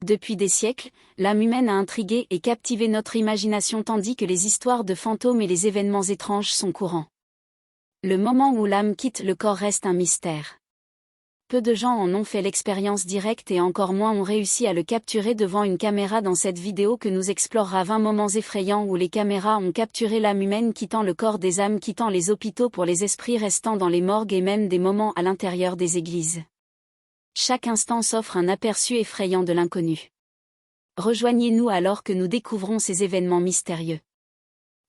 Depuis des siècles, l'âme humaine a intrigué et captivé notre imagination tandis que les histoires de fantômes et les événements étranges sont courants. Le moment où l'âme quitte le corps reste un mystère. Peu de gens en ont fait l'expérience directe et encore moins ont réussi à le capturer devant une caméra. Dans cette vidéo que nous explorera 20 moments effrayants où les caméras ont capturé l'âme humaine quittant le corps, des âmes quittant les hôpitaux pour les esprits restant dans les morgues et même des moments à l'intérieur des églises. Chaque instant s'offre un aperçu effrayant de l'inconnu. Rejoignez-nous alors que nous découvrons ces événements mystérieux.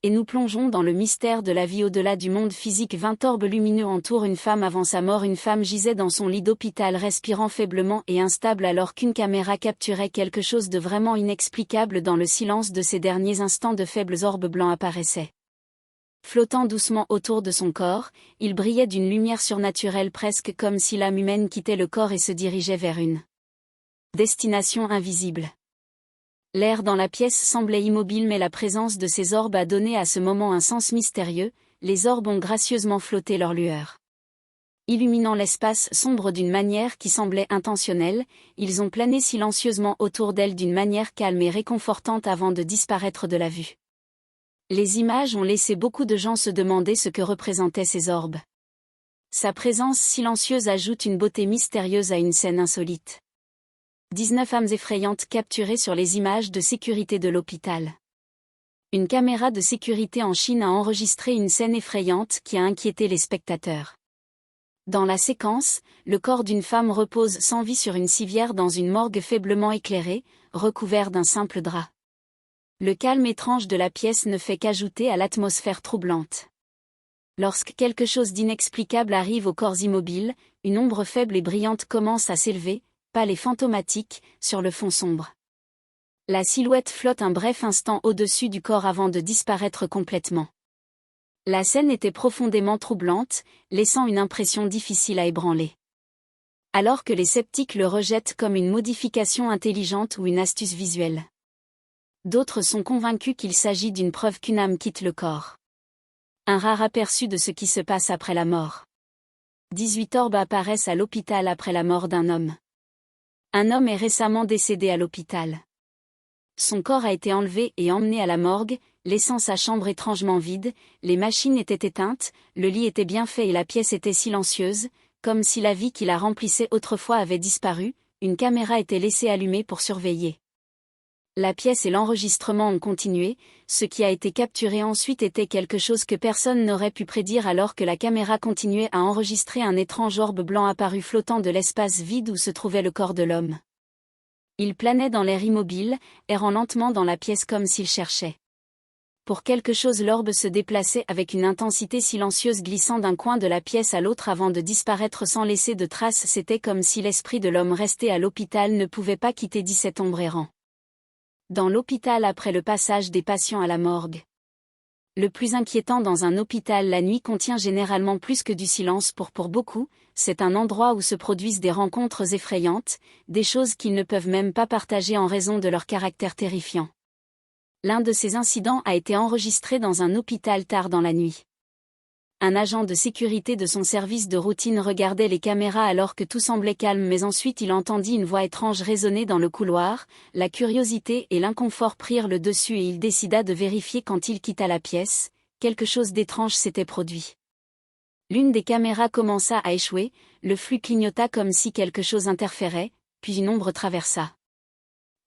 Et nous plongeons dans le mystère de la vie au-delà du monde physique. 20 orbes lumineux entourent une femme avant sa mort. Une femme gisait dans son lit d'hôpital respirant faiblement et instable alors qu'une caméra capturait quelque chose de vraiment inexplicable. Dans le silence de ces derniers instants, de faibles orbes blancs apparaissaient. Flottant doucement autour de son corps, il brillait d'une lumière surnaturelle presque comme si l'âme humaine quittait le corps et se dirigeait vers une destination invisible. L'air dans la pièce semblait immobile mais la présence de ces orbes a donné à ce moment un sens mystérieux. Les orbes ont gracieusement flotté leur lueur, illuminant l'espace sombre d'une manière qui semblait intentionnelle. Ils ont plané silencieusement autour d'elle d'une manière calme et réconfortante avant de disparaître de la vue. Les images ont laissé beaucoup de gens se demander ce que représentaient ces orbes. Sa présence silencieuse ajoute une beauté mystérieuse à une scène insolite. 19 âmes effrayantes capturées sur les images de sécurité de l'hôpital. Une caméra de sécurité en Chine a enregistré une scène effrayante qui a inquiété les spectateurs. Dans la séquence, le corps d'une femme repose sans vie sur une civière dans une morgue faiblement éclairée, recouvert d'un simple drap. Le calme étrange de la pièce ne fait qu'ajouter à l'atmosphère troublante. Lorsque quelque chose d'inexplicable arrive au corps immobile, une ombre faible et brillante commence à s'élever, pâle et fantomatique, sur le fond sombre. La silhouette flotte un bref instant au-dessus du corps avant de disparaître complètement. La scène était profondément troublante, laissant une impression difficile à ébranler. Alors que les sceptiques le rejettent comme une modification intelligente ou une astuce visuelle. D'autres sont convaincus qu'il s'agit d'une preuve qu'une âme quitte le corps. Un rare aperçu de ce qui se passe après la mort. 18 orbes apparaissent à l'hôpital après la mort d'un homme. Un homme est récemment décédé à l'hôpital. Son corps a été enlevé et emmené à la morgue, laissant sa chambre étrangement vide. Les machines étaient éteintes, le lit était bien fait et la pièce était silencieuse, comme si la vie qui la remplissait autrefois avait disparu. Une caméra était laissée allumée pour surveiller. La pièce et l'enregistrement ont continué. Ce qui a été capturé ensuite était quelque chose que personne n'aurait pu prédire alors que la caméra continuait à enregistrer un étrange orbe blanc apparu flottant de l'espace vide où se trouvait le corps de l'homme. Il planait dans l'air immobile, errant lentement dans la pièce comme s'il cherchait. Pour quelque chose, l'orbe se déplaçait avec une intensité silencieuse glissant d'un coin de la pièce à l'autre avant de disparaître sans laisser de traces. C'était comme si l'esprit de l'homme resté à l'hôpital ne pouvait pas quitter 17 ombres errant. Dans l'hôpital après le passage des patients à la morgue. Le plus inquiétant dans un hôpital la nuit contient généralement plus que du silence pour beaucoup, c'est un endroit où se produisent des rencontres effrayantes, des choses qu'ils ne peuvent même pas partager en raison de leur caractère terrifiant. L'un de ces incidents a été enregistré dans un hôpital tard dans la nuit. Un agent de sécurité de son service de routine regardait les caméras alors que tout semblait calme mais ensuite il entendit une voix étrange résonner dans le couloir. La curiosité et l'inconfort prirent le dessus et il décida de vérifier. Quand il quitta la pièce, quelque chose d'étrange s'était produit. L'une des caméras commença à échouer, le flux clignota comme si quelque chose interférait, puis une ombre traversa.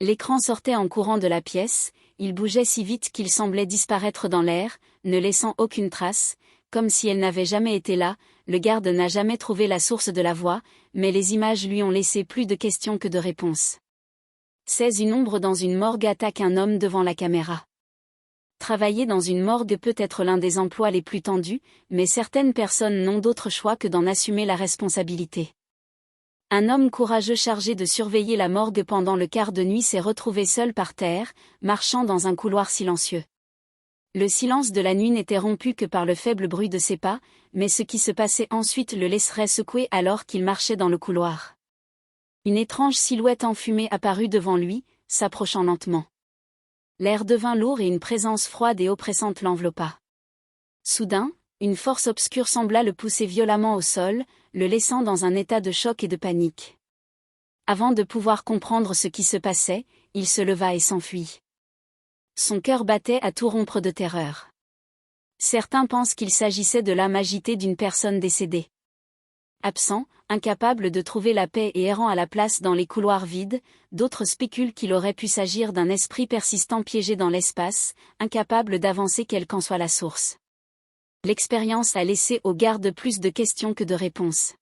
L'écran sortait en courant de la pièce, il bougeait si vite qu'il semblait disparaître dans l'air, ne laissant aucune trace. Comme si elle n'avait jamais été là. Le garde n'a jamais trouvé la source de la voix, mais les images lui ont laissé plus de questions que de réponses. 16 Une ombre dans une morgue attaque un homme devant la caméra. Travailler dans une morgue peut être l'un des emplois les plus tendus, mais certaines personnes n'ont d'autre choix que d'en assumer la responsabilité. Un homme courageux chargé de surveiller la morgue pendant le quart de nuit s'est retrouvé seul par terre, marchant dans un couloir silencieux. Le silence de la nuit n'était rompu que par le faible bruit de ses pas, mais ce qui se passait ensuite le laisserait secoué alors qu'il marchait dans le couloir. Une étrange silhouette enfumée apparut devant lui, s'approchant lentement. L'air devint lourd et une présence froide et oppressante l'enveloppa. Soudain, une force obscure sembla le pousser violemment au sol, le laissant dans un état de choc et de panique. Avant de pouvoir comprendre ce qui se passait, il se leva et s'enfuit. Son cœur battait à tout rompre de terreur. Certains pensent qu'il s'agissait de l'âme agitée d'une personne décédée. Absent, incapable de trouver la paix et errant à la place dans les couloirs vides, d'autres spéculent qu'il aurait pu s'agir d'un esprit persistant piégé dans l'espace, incapable d'avancer quelle qu'en soit la source. L'expérience a laissé aux gardes plus de questions que de réponses.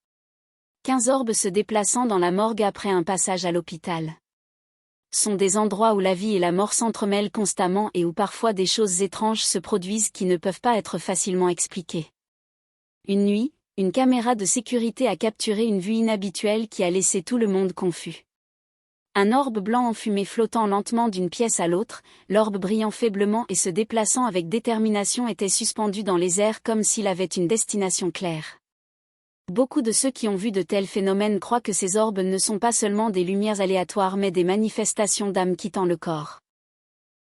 15 orbes se déplaçant dans la morgue après un passage à l'hôpital. Sont des endroits où la vie et la mort s'entremêlent constamment et où parfois des choses étranges se produisent qui ne peuvent pas être facilement expliquées. Une nuit, une caméra de sécurité a capturé une vue inhabituelle qui a laissé tout le monde confus. Un orbe blanc enfumé flottant lentement d'une pièce à l'autre, l'orbe brillant faiblement et se déplaçant avec détermination était suspendu dans les airs comme s'il avait une destination claire. Beaucoup de ceux qui ont vu de tels phénomènes croient que ces orbes ne sont pas seulement des lumières aléatoires mais des manifestations d'âmes quittant le corps.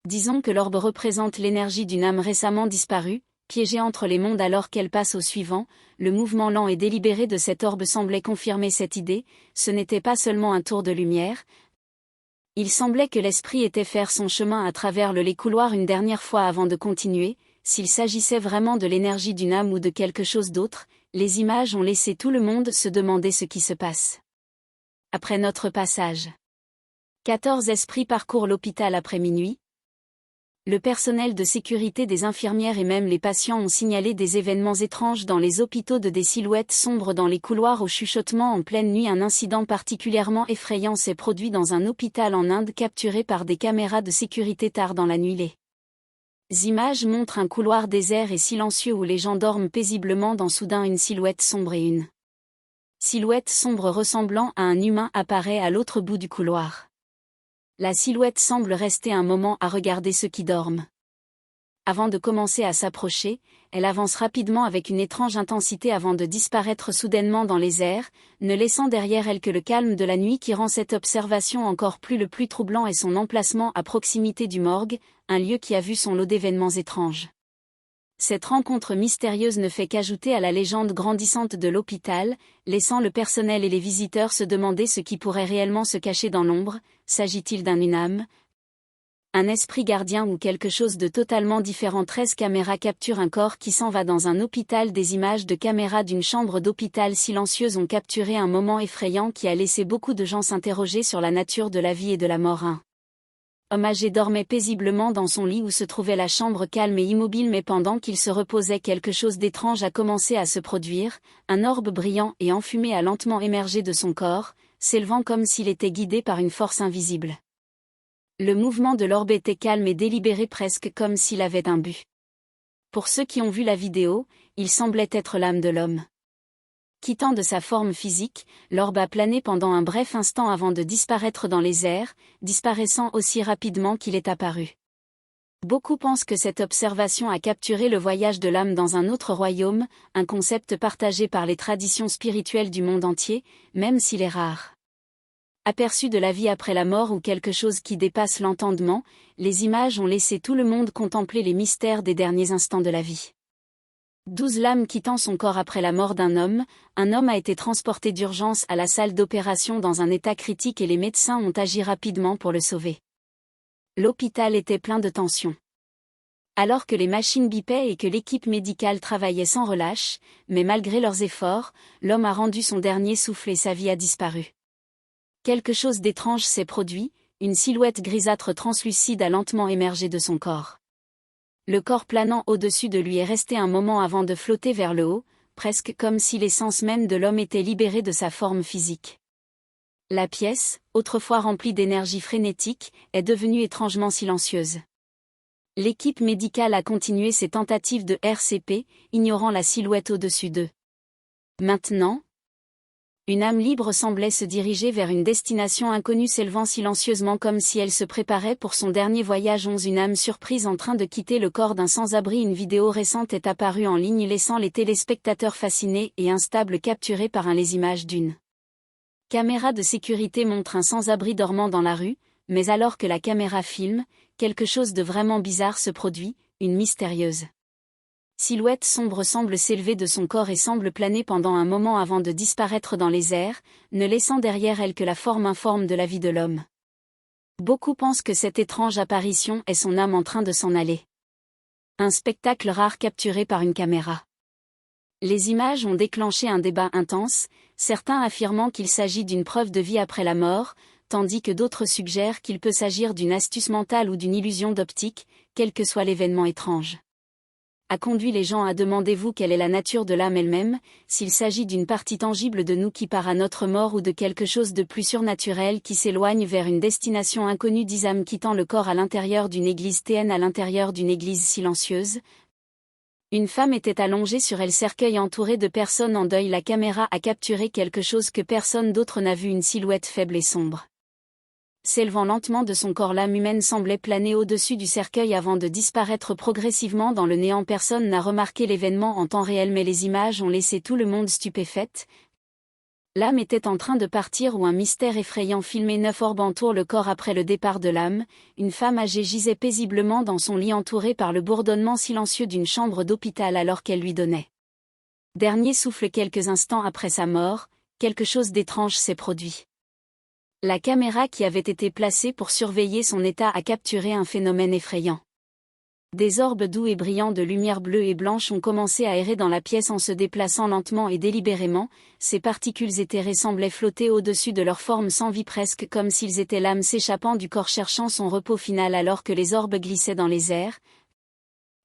Disons que l'orbe représente l'énergie d'une âme récemment disparue, piégée entre les mondes alors qu'elle passe au suivant. Le mouvement lent et délibéré de cet orbe semblait confirmer cette idée, ce n'était pas seulement un tour de lumière. Il semblait que l'esprit était faire son chemin à travers les couloirs une dernière fois avant de continuer. S'il s'agissait vraiment de l'énergie d'une âme ou de quelque chose d'autre, les images ont laissé tout le monde se demander ce qui se passe. Après notre passage, 14 esprits parcourent l'hôpital après minuit. Le personnel de sécurité des infirmières et même les patients ont signalé des événements étranges dans les hôpitaux, des silhouettes sombres dans les couloirs au chuchotement en pleine nuit. Un incident particulièrement effrayant s'est produit dans un hôpital en Inde capturé par des caméras de sécurité tard dans la nuit. Les images montrent un couloir désert et silencieux où les gens dorment paisiblement dans soudain une silhouette sombre et une silhouette sombre ressemblant à un humain apparaît à l'autre bout du couloir. La silhouette semble rester un moment à regarder ceux qui dorment. Avant de commencer à s'approcher, elle avance rapidement avec une étrange intensité avant de disparaître soudainement dans les airs, ne laissant derrière elle que le calme de la nuit qui rend cette observation encore plus. Le plus troublant est son emplacement à proximité du morgue, un lieu qui a vu son lot d'événements étranges. Cette rencontre mystérieuse ne fait qu'ajouter à la légende grandissante de l'hôpital, laissant le personnel et les visiteurs se demander ce qui pourrait réellement se cacher dans l'ombre. S'agit-il d'une âme, un esprit gardien ou quelque chose de totalement différent? 13 caméras capturent un corps qui s'en va dans un hôpital. Des images de caméras d'une chambre d'hôpital silencieuse ont capturé un moment effrayant qui a laissé beaucoup de gens s'interroger sur la nature de la vie et de la mort. Un homme âgé dormait paisiblement dans son lit où se trouvait la chambre calme et immobile, mais pendant qu'il se reposait, quelque chose d'étrange a commencé à se produire. Un orbe brillant et enfumé a lentement émergé de son corps, s'élevant comme s'il était guidé par une force invisible. Le mouvement de l'orbe était calme et délibéré, presque comme s'il avait un but. Pour ceux qui ont vu la vidéo, il semblait être l'âme de l'homme. Quittant de sa forme physique, l'orbe a plané pendant un bref instant avant de disparaître dans les airs, disparaissant aussi rapidement qu'il est apparu. Beaucoup pensent que cette observation a capturé le voyage de l'âme dans un autre royaume, un concept partagé par les traditions spirituelles du monde entier, même s'il est rare. Aperçu de la vie après la mort ou quelque chose qui dépasse l'entendement, les images ont laissé tout le monde contempler les mystères des derniers instants de la vie. 12 lames quittant son corps après la mort d'un homme. Un homme a été transporté d'urgence à la salle d'opération dans un état critique et les médecins ont agi rapidement pour le sauver. L'hôpital était plein de tension. Alors que les machines bipaient et que l'équipe médicale travaillait sans relâche, mais malgré leurs efforts, l'homme a rendu son dernier souffle et sa vie a disparu. Quelque chose d'étrange s'est produit, une silhouette grisâtre translucide a lentement émergé de son corps. Le corps planant au-dessus de lui est resté un moment avant de flotter vers le haut, presque comme si l'essence même de l'homme était libérée de sa forme physique. La pièce, autrefois remplie d'énergie frénétique, est devenue étrangement silencieuse. L'équipe médicale a continué ses tentatives de RCP, ignorant la silhouette au-dessus d'eux. Maintenant, une âme libre semblait se diriger vers une destination inconnue, s'élevant silencieusement comme si elle se préparait pour son dernier voyage. Une âme surprise en train de quitter le corps d'un sans-abri. Une vidéo récente est apparue en ligne laissant les téléspectateurs fascinés et instables, capturés par les images d'une caméra de sécurité montre un sans-abri dormant dans la rue, mais alors que la caméra filme, quelque chose de vraiment bizarre se produit, une mystérieuse Silhouette sombre semble s'élever de son corps et semble planer pendant un moment avant de disparaître dans les airs, ne laissant derrière elle que la forme informe de la vie de l'homme. Beaucoup pensent que cette étrange apparition est son âme en train de s'en aller. Un spectacle rare capturé par une caméra. Les images ont déclenché un débat intense, certains affirmant qu'il s'agit d'une preuve de vie après la mort, tandis que d'autres suggèrent qu'il peut s'agir d'une astuce mentale ou d'une illusion d'optique, quel que soit l'événement étrange. A conduit les gens à demandez-vous quelle est la nature de l'âme elle-même, s'il s'agit d'une partie tangible de nous qui part à notre mort ou de quelque chose de plus surnaturel qui s'éloigne vers une destination inconnue, dix âmes quittant le corps à l'intérieur d'une église TN à l'intérieur d'une église silencieuse. Une femme était allongée sur elle, cercueil entouré de personnes en deuil. La caméra a capturé quelque chose que personne d'autre n'a vu, une silhouette faible et sombre. S'élevant lentement de son corps, l'âme humaine semblait planer au-dessus du cercueil avant de disparaître progressivement dans le néant. Personne n'a remarqué l'événement en temps réel, mais les images ont laissé tout le monde stupéfaite. L'âme était en train de partir ou un mystère effrayant filmé. 9 orbes entourent le corps après le départ de l'âme. Une femme âgée gisait paisiblement dans son lit entourée par le bourdonnement silencieux d'une chambre d'hôpital alors qu'elle lui donnait dernier souffle. Quelques instants après sa mort, quelque chose d'étrange s'est produit. La caméra qui avait été placée pour surveiller son état a capturé un phénomène effrayant. Des orbes doux et brillants de lumière bleue et blanche ont commencé à errer dans la pièce en se déplaçant lentement et délibérément. Ces particules éthérées semblaient flotter au-dessus de leur forme sans vie, presque comme s'ils étaient l'âme s'échappant du corps cherchant son repos final alors que les orbes glissaient dans les airs.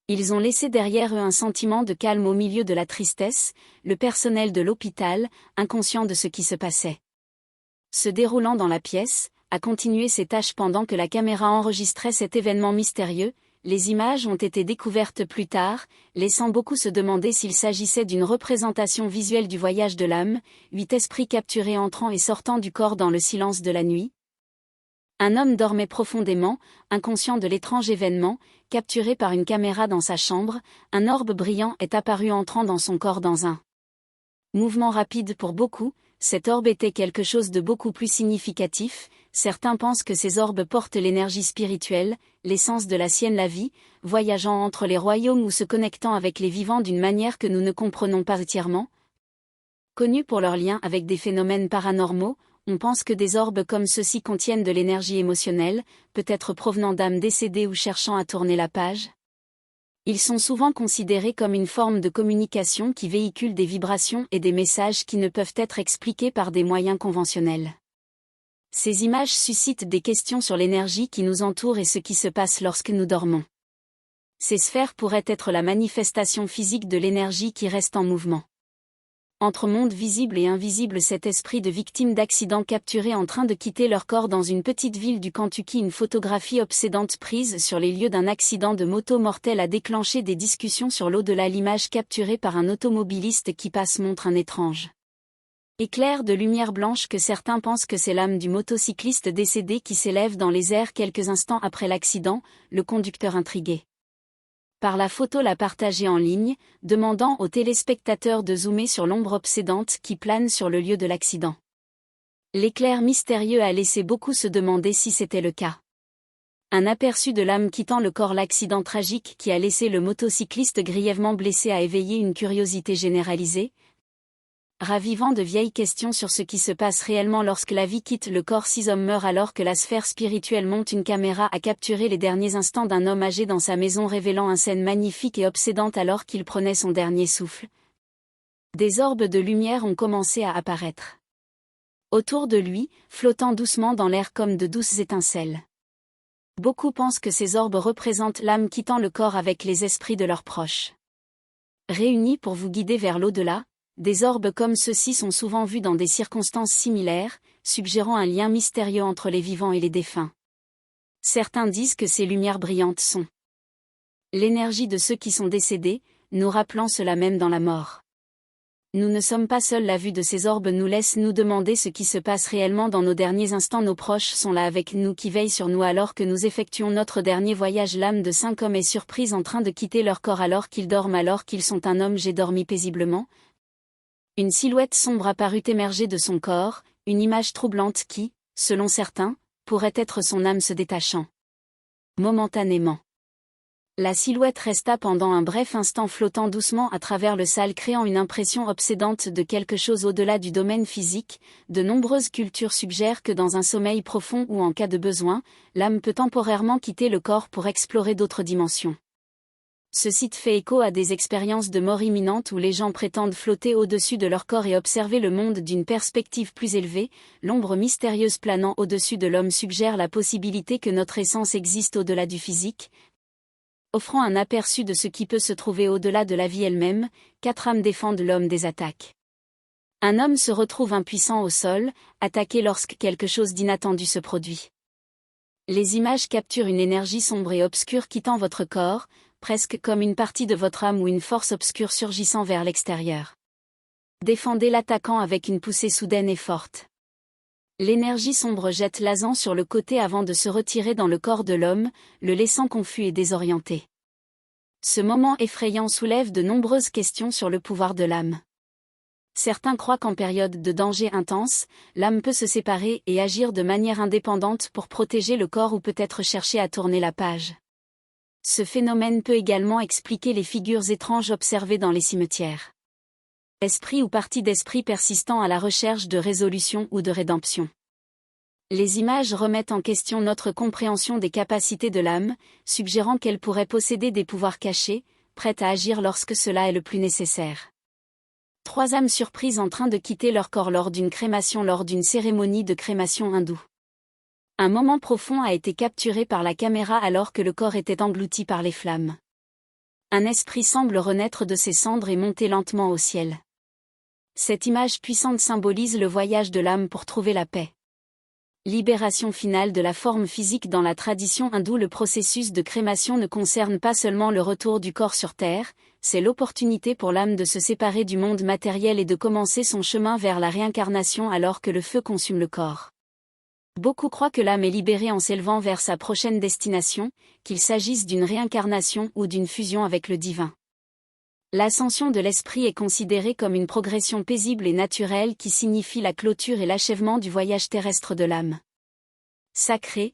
Ils ont laissé derrière eux un sentiment de calme au milieu de la tristesse, le personnel de l'hôpital, inconscient de ce qui se passait, se déroulant dans la pièce, a continué ses tâches pendant que la caméra enregistrait cet événement mystérieux. Les images ont été découvertes plus tard, laissant beaucoup se demander s'il s'agissait d'une représentation visuelle du voyage de l'âme, 8 esprits capturés entrant et sortant du corps dans le silence de la nuit. Un homme dormait profondément, inconscient de l'étrange événement, capturé par une caméra dans sa chambre. Un orbe brillant est apparu entrant dans son corps dans un mouvement rapide. Pour beaucoup, cet orbe était quelque chose de beaucoup plus significatif. Certains pensent que ces orbes portent l'énergie spirituelle, l'essence de la sienne, la vie, voyageant entre les royaumes ou se connectant avec les vivants d'une manière que nous ne comprenons pas entièrement. Connus pour leur lien avec des phénomènes paranormaux, on pense que des orbes comme ceux-ci contiennent de l'énergie émotionnelle, peut-être provenant d'âmes décédées ou cherchant à tourner la page. Ils sont souvent considérés comme une forme de communication qui véhicule des vibrations et des messages qui ne peuvent être expliqués par des moyens conventionnels. Ces images suscitent des questions sur l'énergie qui nous entoure et ce qui se passe lorsque nous dormons. Ces sphères pourraient être la manifestation physique de l'énergie qui reste en mouvement. Entre monde visible et invisible, cet esprit de victimes d'accidents capturés en train de quitter leur corps dans une petite ville du Kentucky. Une photographie obsédante prise sur les lieux d'un accident de moto mortel a déclenché des discussions sur l'au-delà. L'image capturée par un automobiliste qui passe montre un étrange éclair de lumière blanche que certains pensent que c'est l'âme du motocycliste décédé qui s'élève dans les airs quelques instants après l'accident. Le conducteur, intrigué par la photo, l'a partagée en ligne, demandant aux téléspectateurs de zoomer sur l'ombre obsédante qui plane sur le lieu de l'accident. L'éclair mystérieux a laissé beaucoup se demander si c'était le cas. Un aperçu de l'âme quittant le corps. L'accident tragique qui a laissé le motocycliste grièvement blessé a éveillé une curiosité généralisée, ravivant de vieilles questions sur ce qui se passe réellement lorsque la vie quitte le corps. 6 hommes meurent alors que la sphère spirituelle monte. Une caméra a capturé les derniers instants d'un homme âgé dans sa maison, révélant une scène magnifique et obsédante alors qu'il prenait son dernier souffle. Des orbes de lumière ont commencé à apparaître autour de lui, flottant doucement dans l'air comme de douces étincelles. Beaucoup pensent que ces orbes représentent l'âme quittant le corps avec les esprits de leurs proches, réunis pour vous guider vers l'au-delà. Des orbes comme ceux-ci sont souvent vus dans des circonstances similaires, suggérant un lien mystérieux entre les vivants et les défunts. Certains disent que ces lumières brillantes sont l'énergie de ceux qui sont décédés, nous rappelant cela même dans la mort. Nous ne sommes pas seuls. La vue de ces orbes nous laisse nous demander ce qui se passe réellement dans nos derniers instants. Nos proches sont là avec nous, qui veillent sur nous alors que nous effectuons notre dernier voyage. L'âme de 5 hommes est surprise en train de quitter leur corps alors qu'ils dorment. Alors qu'ils sont un homme, j'ai dormi paisiblement. Une silhouette sombre apparut émerger de son corps, une image troublante qui, selon certains, pourrait être son âme se détachant momentanément. La silhouette resta pendant un bref instant flottant doucement à travers le sale, créant une impression obsédante de quelque chose au-delà du domaine physique. De nombreuses cultures suggèrent que dans un sommeil profond ou en cas de besoin, l'âme peut temporairement quitter le corps pour explorer d'autres dimensions. Ce site fait écho à des expériences de mort imminente où les gens prétendent flotter au-dessus de leur corps et observer le monde d'une perspective plus élevée. L'ombre mystérieuse planant au-dessus de l'homme suggère la possibilité que notre essence existe au-delà du physique, offrant un aperçu de ce qui peut se trouver au-delà de la vie elle-même. 4 âmes défendent l'homme des attaques. Un homme se retrouve impuissant au sol, attaqué lorsque quelque chose d'inattendu se produit. Les images capturent une énergie sombre et obscure quittant votre corps, presque comme une partie de votre âme ou une force obscure surgissant vers l'extérieur. Défendez l'attaquant avec une poussée soudaine et forte. L'énergie sombre jette l'ascendant sur le côté avant de se retirer dans le corps de l'homme, le laissant confus et désorienté. Ce moment effrayant soulève de nombreuses questions sur le pouvoir de l'âme. Certains croient qu'en période de danger intense, l'âme peut se séparer et agir de manière indépendante pour protéger le corps ou peut-être chercher à tourner la page. Ce phénomène peut également expliquer les figures étranges observées dans les cimetières. Esprit ou partie d'esprit persistant à la recherche de résolution ou de rédemption. Les images remettent en question notre compréhension des capacités de l'âme, suggérant qu'elle pourrait posséder des pouvoirs cachés, prête à agir lorsque cela est le plus nécessaire. 3 âmes surprises en train de quitter leur corps lors d'une crémation lors d'une cérémonie de crémation hindoue. Un moment profond a été capturé par la caméra alors que le corps était englouti par les flammes. Un esprit semble renaître de ses cendres et monter lentement au ciel. Cette image puissante symbolise le voyage de l'âme pour trouver la paix. Libération finale de la forme physique. Dans la tradition hindoue, le processus de crémation ne concerne pas seulement le retour du corps sur terre, c'est l'opportunité pour l'âme de se séparer du monde matériel et de commencer son chemin vers la réincarnation alors que le feu consume le corps. Beaucoup croient que l'âme est libérée en s'élevant vers sa prochaine destination, qu'il s'agisse d'une réincarnation ou d'une fusion avec le divin. L'ascension de l'esprit est considérée comme une progression paisible et naturelle qui signifie la clôture et l'achèvement du voyage terrestre de l'âme. Sacré.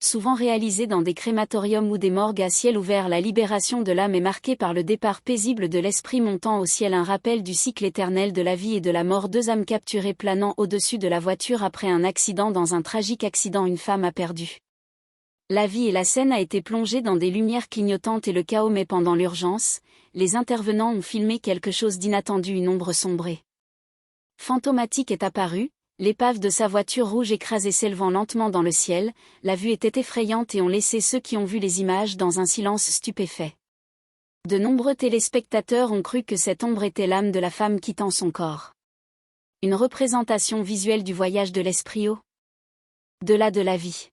Souvent réalisée dans des crématoriums ou des morgues à ciel ouvert, la libération de l'âme est marquée par le départ paisible de l'esprit montant au ciel, un rappel du cycle éternel de la vie et de la mort. 2 âmes capturées planant au-dessus de la voiture après un accident. Dans un tragique accident, une femme a perdu la vie et la scène a été plongée dans des lumières clignotantes et le chaos, mais pendant l'urgence, les intervenants ont filmé quelque chose d'inattendu, une ombre sombrée fantomatique est apparue, l'épave de sa voiture rouge écrasée s'élevant lentement dans le ciel. La vue était effrayante et ont laissé ceux qui ont vu les images dans un silence stupéfait. De nombreux téléspectateurs ont cru que cette ombre était l'âme de la femme quittant son corps. Une représentation visuelle du voyage de l'esprit au-delà de la vie.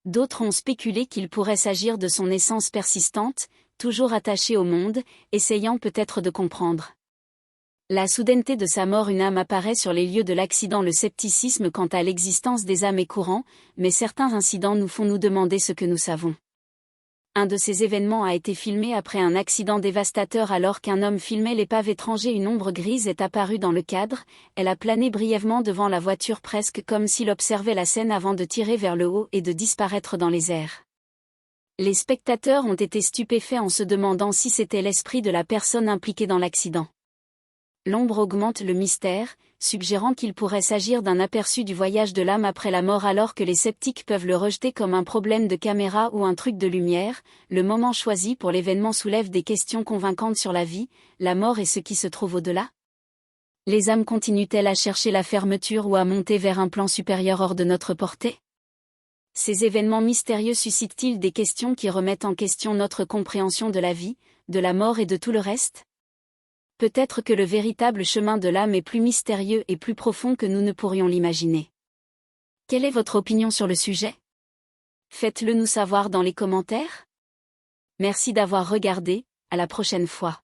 D'autres ont spéculé qu'il pourrait s'agir de son essence persistante, toujours attachée au monde, essayant peut-être de comprendre la soudaineté de sa mort. Une âme apparaît sur les lieux de l'accident. Le scepticisme quant à l'existence des âmes est courant, mais certains incidents nous font nous demander ce que nous savons. Un de ces événements a été filmé après un accident dévastateur alors qu'un homme filmait l'épave étranger. Une ombre grise est apparue dans le cadre, elle a plané brièvement devant la voiture presque comme s'il observait la scène avant de tirer vers le haut et de disparaître dans les airs. Les spectateurs ont été stupéfaits en se demandant si c'était l'esprit de la personne impliquée dans l'accident. L'ombre augmente le mystère, suggérant qu'il pourrait s'agir d'un aperçu du voyage de l'âme après la mort alors que les sceptiques peuvent le rejeter comme un problème de caméra ou un truc de lumière. Le moment choisi pour l'événement soulève des questions convaincantes sur la vie, la mort et ce qui se trouve au-delà. Les âmes continuent-elles à chercher la fermeture ou à monter vers un plan supérieur hors de notre portée? Ces événements mystérieux suscitent-ils des questions qui remettent en question notre compréhension de la vie, de la mort et de tout le reste? Peut-être que le véritable chemin de l'âme est plus mystérieux et plus profond que nous ne pourrions l'imaginer. Quelle est votre opinion sur le sujet? Faites-le nous savoir dans les commentaires. Merci d'avoir regardé, à la prochaine fois.